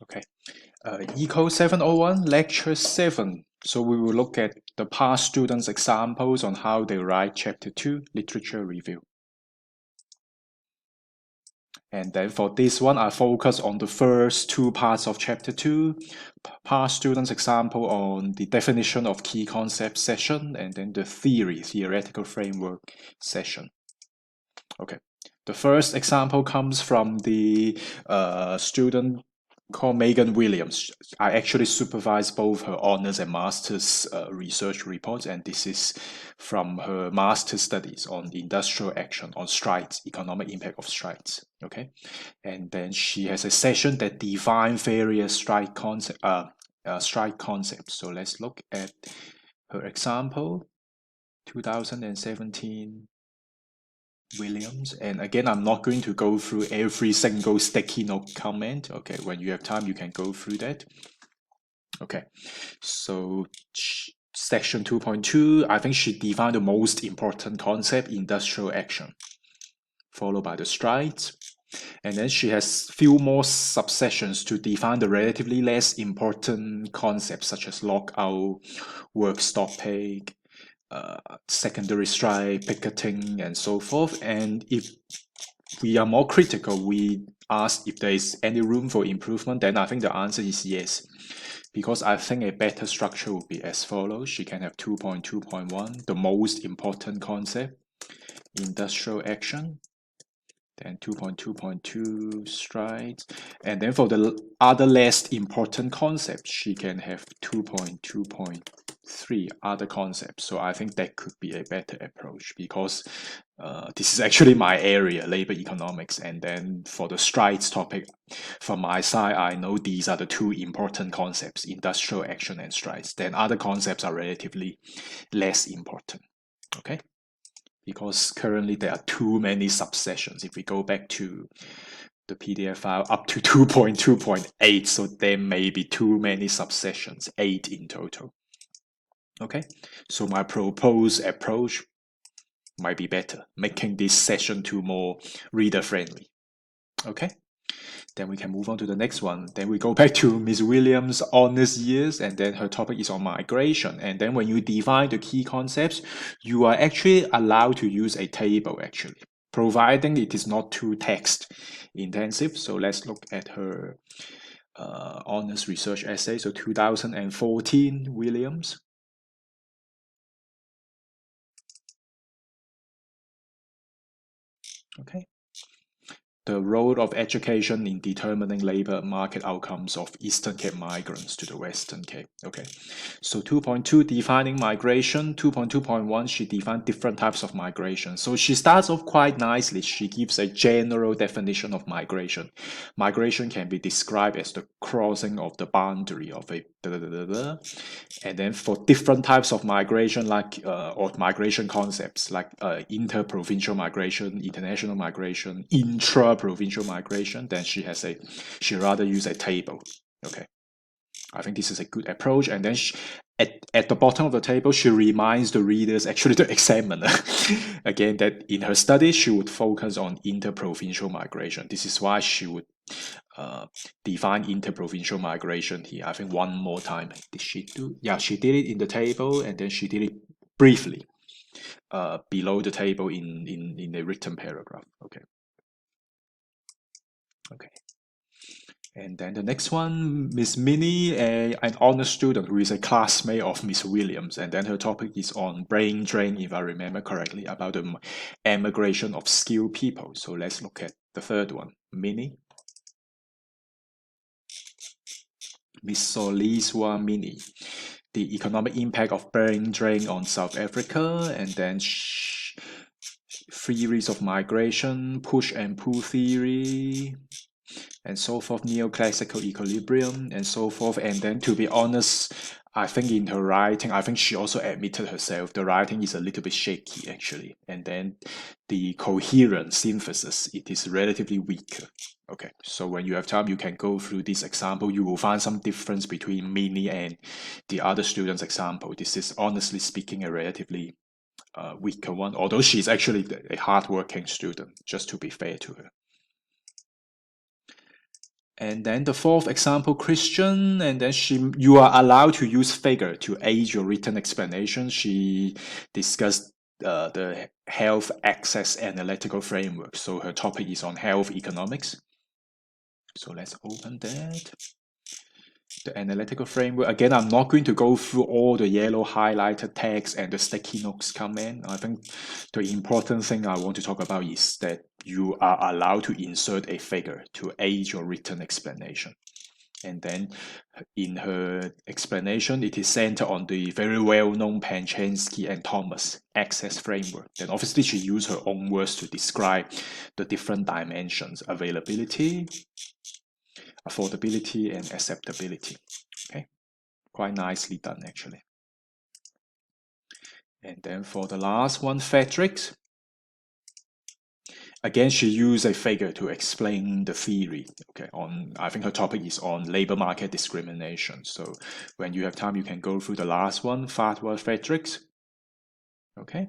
Okay. Eco 701, Lecture 7. So we will look at the past students' examples on how they write Chapter 2, Literature Review. And then for this one, I focus on the first two parts of Chapter 2, past students' example on the definition of key concepts session, and then the theoretical framework session. Okay. The first example comes from the student called Megan Williams. I actually supervise both her honors and master's research reports, and this is from her master's studies on industrial action, on strikes, economic impact of strikes. Okay, and then she has a session that defines various strike concepts. So let's look at her example, 2017. Williams. And again, I'm not going to go through every single sticky note comment. Okay, when you have time, you can go through that. Okay, so section 2.2, I think she defined the most important concept, industrial action, followed by the strikes. And then she has few more subsections to define the relatively less important concepts such as lockout, work stoppage, secondary strike, picketing, and so forth. And if we are more critical, we ask if there is any room for improvement, then I think the answer is yes. Because I think a better structure would be as follows. She can have 2.2.1, the most important concept, industrial action. Then 2.2.2 strikes. And then for the other less important concepts, she can have 2.2.3 other concepts. So I think that could be a better approach because this is actually my area, labor economics. And then for the strikes topic, from my side, I know these are the two important concepts, industrial action and strikes. Then other concepts are relatively less important. Okay? Because currently there are too many subsessions. If we go back to the PDF file up to 2.2.8, so there may be too many subsessions, 8 in total. Okay, so my proposed approach might be better, making this session 2 more reader friendly. Okay. Then we can move on to the next one. Then we go back to Ms. Williams' honors years, and then her topic is on migration. And then when you define the key concepts, you are actually allowed to use a table, actually, providing it is not too text intensive. So let's look at her honors research essay. So 2014, Williams. Okay. The role of education in determining labor market outcomes of Eastern Cape migrants to the Western Cape. Okay, so 2.2 defining migration. 2.2.1 she defined different types of migration. So she starts off quite nicely. She gives a general definition of migration. Migration can be described as the crossing of the boundary of a and then for different types of migration, like or migration concepts, like inter-provincial migration, international migration, intra-provincial migration, then she rather use a table. Okay, I think this is a good approach. And then at the bottom of the table, she reminds the readers, actually the examiner, again, that in her studies, she would focus on inter-provincial migration. This is why she would define interprovincial migration here. I think one more time. Did she do? Yeah, she did it in the table, and then she did it briefly below the table in a written paragraph. Okay. Okay. And then the next one, Miss Minnie, an honor student who is a classmate of Miss Williams. And then her topic is on brain drain, if I remember correctly, about the emigration of skilled people. So let's look at the third one, Minnie. Miss Soliswa Minnie, the economic impact of brain drain on South Africa, and then theories of migration, push and pull theory, and so forth, neoclassical equilibrium, and so forth. And then, to be honest, I think in her writing, I think she also admitted herself, the writing is a little bit shaky actually. And then the coherent synthesis, it is relatively weaker. Okay, so when you have time, you can go through this example. You will find some difference between Minnie and the other student's example. This is honestly speaking a relatively weaker one, although she's actually a hardworking student, just to be fair to her. And then the fourth example, Christian, and then you are allowed to use figure to aid your written explanation. She discussed the health access analytical framework. So her topic is on health economics. So let's open that. The analytical framework. Again, I'm not going to go through all the yellow highlighted text and the sticky notes comment. I think the important thing I want to talk about is that you are allowed to insert a figure to aid your written explanation. And then in her explanation, it is centered on the very well-known Panchansky and Thomas access framework. Then obviously she used her own words to describe the different dimensions: availability, affordability, and acceptability. Okay, quite nicely done actually. And then for the last one, Fedrick's. Again, she used a figure to explain the theory. Okay, I think her topic is on labor market discrimination. So when you have time, you can go through the last one, Fatwa Fedrick's. Okay,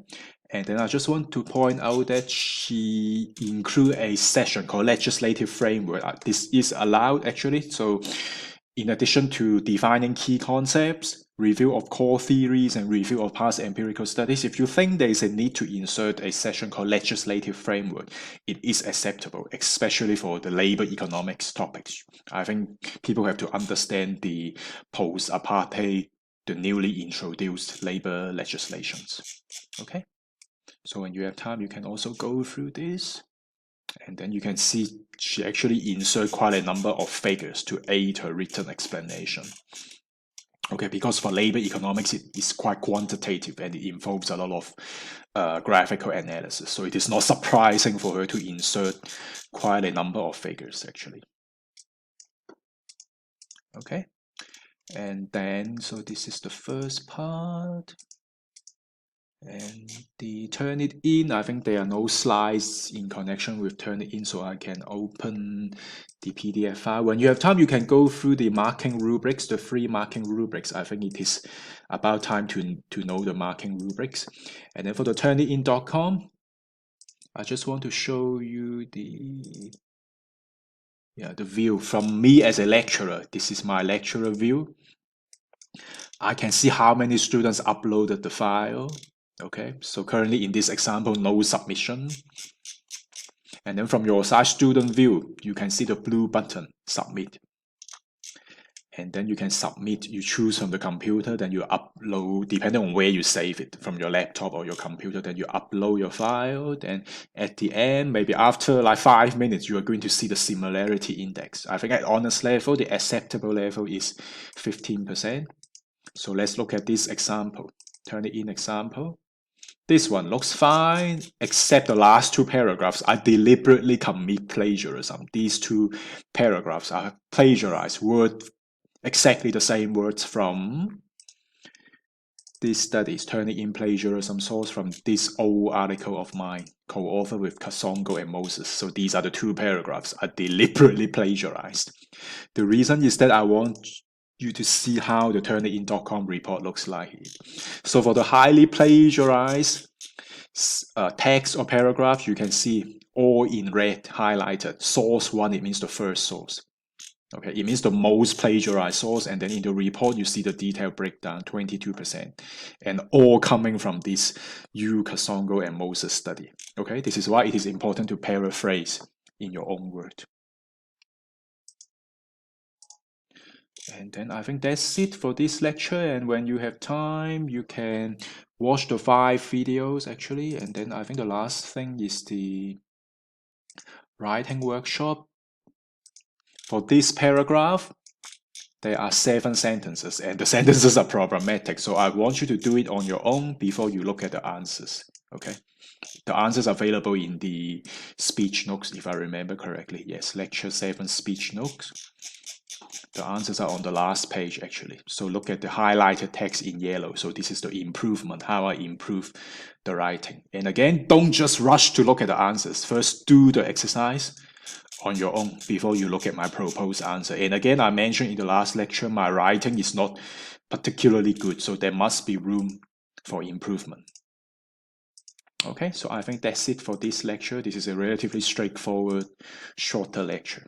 and then I just want to point out that she include a session called legislative framework. This is allowed actually. So in addition to defining key concepts, review of core theories, and review of past empirical studies, if you think there is a need to insert a session called legislative framework, it is acceptable, especially for the labor economics topics. I think people have to understand the post-apartheid, the newly introduced labor legislations. Okay, so when you have time, you can also go through this. And then you can see she actually insert quite a number of figures to aid her written explanation. Okay, because for labor economics, it is quite quantitative and it involves a lot of graphical analysis. So it is not surprising for her to insert quite a number of figures actually. Okay, and then, so this is the first part. And the Turnitin, I think there are no slides in connection with Turnitin, so I can open the PDF file. When you have time, you can go through the marking rubrics, the free marking rubrics. I think it is about time to know the marking rubrics. And then for the Turnitin.com, I just want to show you the view from me as a lecturer. This is my lecturer view. I can see how many students uploaded the file. Okay, so currently in this example, no submission. And then from your side student view, you can see the blue button, submit. And then you can submit, you choose from the computer, then you upload, depending on where you save it, from your laptop or your computer, then you upload your file. Then at the end, maybe after like 5 minutes, you are going to see the similarity index. I think at honors level, the acceptable level is 15%. So let's look at this example, Turnitin example. This one looks fine, except the last two paragraphs. I deliberately commit plagiarism. These two paragraphs are plagiarized, exactly the same words from these studies, Turnitin plagiarism source from this old article of mine, co-authored with Kasongo and Moses. So these are the two paragraphs are deliberately plagiarized. The reason is that I want you to see how the Turnitin.com report looks like. So for the highly plagiarized text or paragraph, you can see all in red highlighted. Source 1, it means the first source. Okay, it means the most plagiarized source, and then in the report you see the detailed breakdown, 22%, and all coming from this Yu, Kasongo, and Moses study. Okay, this is why it is important to paraphrase in your own word. And then I think that's it for this lecture. And when you have time, you can watch the 5 videos actually. And then I think the last thing is the writing workshop. For this paragraph, there are 7 sentences and the sentences are problematic. So I want you to do it on your own before you look at the answers. Okay. The answers are available in the speech notes, if I remember correctly. Yes, lecture 7 speech notes. The answers are on the last page actually. So look at the highlighted text in yellow. So this is the improvement, how I improve the writing. And again, don't just rush to look at the answers. First, do the exercise on your own before you look at my proposed answer. And again, I mentioned in the last lecture, my writing is not particularly good. So there must be room for improvement. Okay, so I think that's it for this lecture. This is a relatively straightforward, shorter lecture.